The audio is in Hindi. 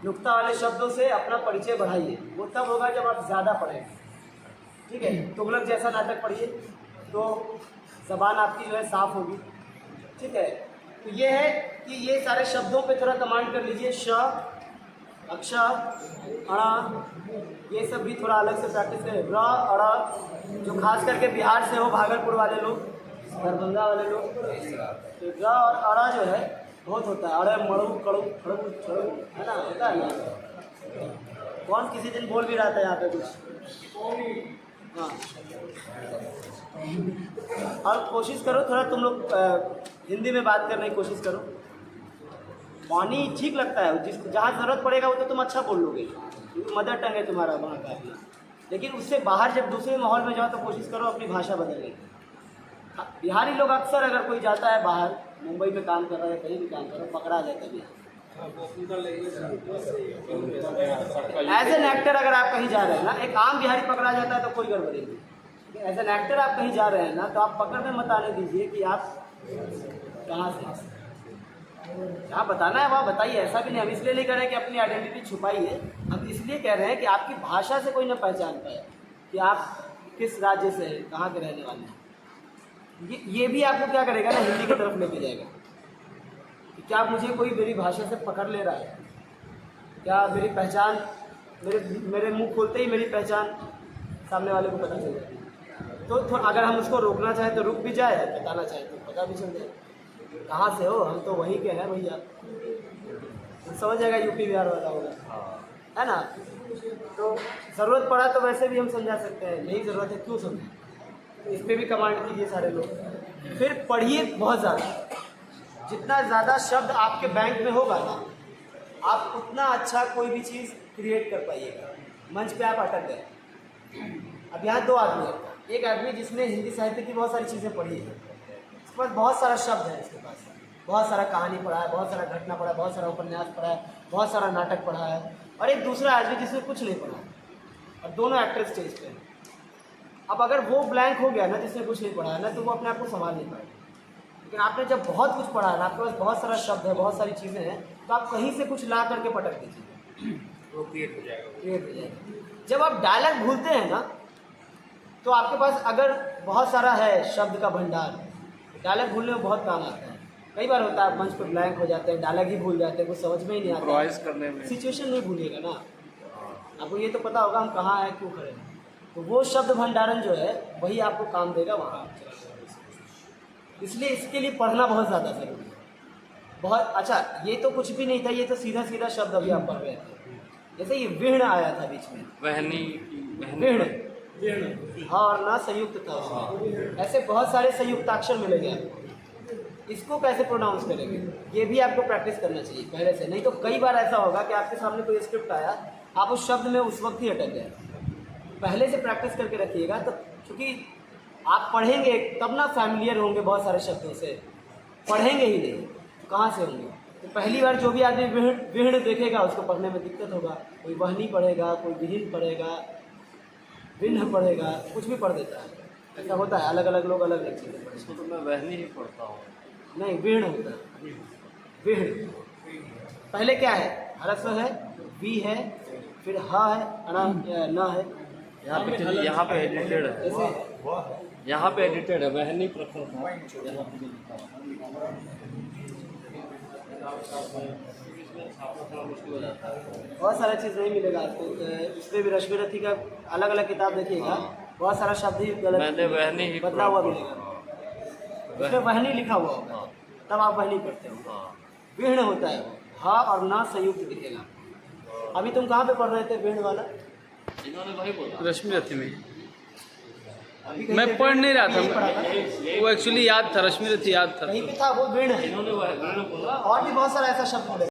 नुक्ता वाले शब्दों से अपना परिचय बढ़ाइए। वो तब होगा जब आप ज़्यादा पढ़ेंगे। ठीक है, तुगलक जैसा नाटक पढ़िए तो ज़बान आपकी जो है साफ होगी। ठीक है, तो ये है कि ये सारे शब्दों पे थोड़ा कमांड कर लीजिए। श, अक्ष, अणा, ये सब भी थोड़ा अलग से प्रैक्टिस करें। र, अड़, जो खास करके बिहार से हो, भागलपुर वाले लोग, दरभंगा वाले लोग, तो र और अड़ा जो है बहुत होता है। अड़े, मड़ू, कड़ू, खड़ू, छड़ू, है ना, होता है ना। कौन किसी दिन बोल भी रहा था यहाँ पे कुछ? हाँ, और कोशिश करो थोड़ा तुम लोग हिंदी में बात करने की कोशिश करो। पानी ठीक लगता है, जिस जहाँ ज़रूरत पड़ेगा वो तो तुम अच्छा बोल लोगे, क्योंकि मदर टंग है तुम्हारा वहाँ का अपना। लेकिन उससे बाहर जब दूसरे माहौल में जाओ तो कोशिश करो अपनी भाषा बदलने की। बिहारी लोग अक्सर अगर कोई जाता है बाहर, मुंबई में काम कर रहा है, कहीं भी काम कर रहा है, पकड़ा जाता है। एज एन एक्टर अगर आप कहीं जा रहे हैं ना, एक आम बिहारी पकड़ा जाता है तो कोई गड़बड़ी नहीं। एज एन एक्टर आप कहीं जा रहे हैं ना, तो आप पकड़ में मत आने दीजिए कि आप कहाँ से। जहाँ बताना है वहाँ बताइए। ऐसा भी नहीं, हम इसलिए नहीं कर रहे हैं कि अपनी आइडेंटिटी छुपाइए, हम इसलिए कह रहे हैं कि आपकी भाषा से कोई ना पहचान पाए कि आप किस राज्य से हैं, कहाँ के रहने वाले हैं। ये भी आपको क्या करेगा ना, हिंदी की तरफ लेके जाएगा कि क्या मुझे कोई मेरी भाषा से पकड़ ले रहा है, क्या मेरी पहचान, मेरे मुंह खोलते ही मेरी पहचान सामने वाले को पता चल जाती है। तो अगर हम उसको रोकना चाहें तो रुक भी जाए, बताना चाहें तो पता भी चल जाए कहाँ से हो, हम तो वहीं के हैं भैया, समझ जाएगा यूपी बिहार वाला होगा, है ना। तो ज़रूरत पड़ा तो वैसे भी हम समझा सकते हैं, नहीं ज़रूरत है क्यों समझें। इस पर भी कमांड कीजिए सारे लोग। फिर पढ़िए बहुत ज़्यादा, जितना ज़्यादा शब्द आपके बैंक में होगा ना, आप उतना अच्छा कोई भी चीज़ क्रिएट कर पाइएगा। मंच पे आप अटक गए। अब यहाँ दो आदमी हैं, एक आदमी जिसने हिंदी साहित्य की बहुत सारी चीज़ें पढ़ी है, उसके पास बहुत सारा शब्द है, इसके पास बहुत सारा कहानी पढ़ा है, बहुत सारा घटना पढ़ा है, बहुत सारा उपन्यास पढ़ा है, बहुत सारा नाटक पढ़ा है। और एक दूसरा आदमी जिसने कुछ नहीं पढ़ा और दोनों एक्टर स्टेज पे हैं। अब अगर वो ब्लैंक हो गया ना, जिसने कुछ नहीं पढ़ा है ना, तो वो अपने आप को संभाल नहीं पाएगा। लेकिन आपने जब बहुत कुछ पढ़ा है ना, आपके पास बहुत सारा शब्द है, बहुत सारी चीज़ें हैं, तो आप कहीं से कुछ ला करके पटक दीजिए, वो क्रिएट हो जाएगा। जब आप डायलॉग भूलते हैं ना, तो आपके पास अगर बहुत सारा है शब्द का भंडार, डायलॉग भूलने में बहुत काम आता है। कई बार होता है मंच पर ब्लैंक हो जाते हैं, डायलॉग ही भूल जाते हैं, कुछ समझ में ही नहीं आता। इम्प्रोवाइज करने में सिचुएशन नहीं भूलिएगा ना, आपको ये तो पता होगा हम कहाँ हैं, क्यों खड़े हैं। तो वो शब्द भंडारण जो है वही आपको काम देगा वहाँ। इसलिए इसके लिए पढ़ना बहुत ज़्यादा जरूरी है। बहुत अच्छा, ये तो कुछ भी नहीं था, ये तो सीधा सीधा शब्द अभी आप पढ़ रहे थे। जैसे ये विहण आया था बीच में, विहण, हाँ और ना संयुक्त था उसमें। ऐसे बहुत सारे संयुक्ताक्षर मिलेंगे आपको, इसको कैसे प्रोनाउंस करेंगे ये भी आपको प्रैक्टिस करना चाहिए पहले से। नहीं तो कई बार ऐसा होगा कि आपके सामने कोई स्क्रिप्ट आया, आप उस शब्द में उस वक्त ही अटक गए। पहले से प्रैक्टिस करके रखिएगा, तो क्योंकि आप पढ़ेंगे तब ना फैमिलियर होंगे बहुत सारे शब्दों से, पढ़ेंगे ही नहीं तो कहाँ से होंगे। तो पहली बार जो भी आदमी विहण देखेगा उसको पढ़ने में दिक्कत होगा। कोई वहनी पढ़ेगा, कोई विहीन पढ़ेगा, विन्ह पढ़ेगा, कुछ भी पढ़ देता है। ऐसा होता है, अलग अलग लोग अलग अलग चीज़ें पढ़ते हैं। तो मैं वहनी ही पढ़ता हूँ। नहीं, विहण होता है, विहण। पहले क्या है, ह्रस्व है, वी है, फिर ह है, अणा न है। यहाँ पे एडिटेड है, ऐसे यहाँ पे एडिटेड है, वहनी प्रखर था। बहुत सारा चीज़ नहीं मिलेगा आपको। इसमें भी रश्मि रथी का अलग अलग किताब देखिएगा, बहुत सारा शब्द ही गलत बदला हुआ मिलेगा। उसमें वहनी लिखा हुआ होगा, तब आप वहनी पढ़ते हो। विहण होता है, हा और ना संयुक्त दिखेगा। अभी तुम कहाँ पे पढ़ रहे थे विहण वाला? रश्मि रथी में मैं पढ़ नहीं रहा था, वो एक्चुअली याद था, रश्मि रथी याद था। कहीं पे था वो विहण है, और भी बहुत सारा ऐसा शब्द मिलेगा।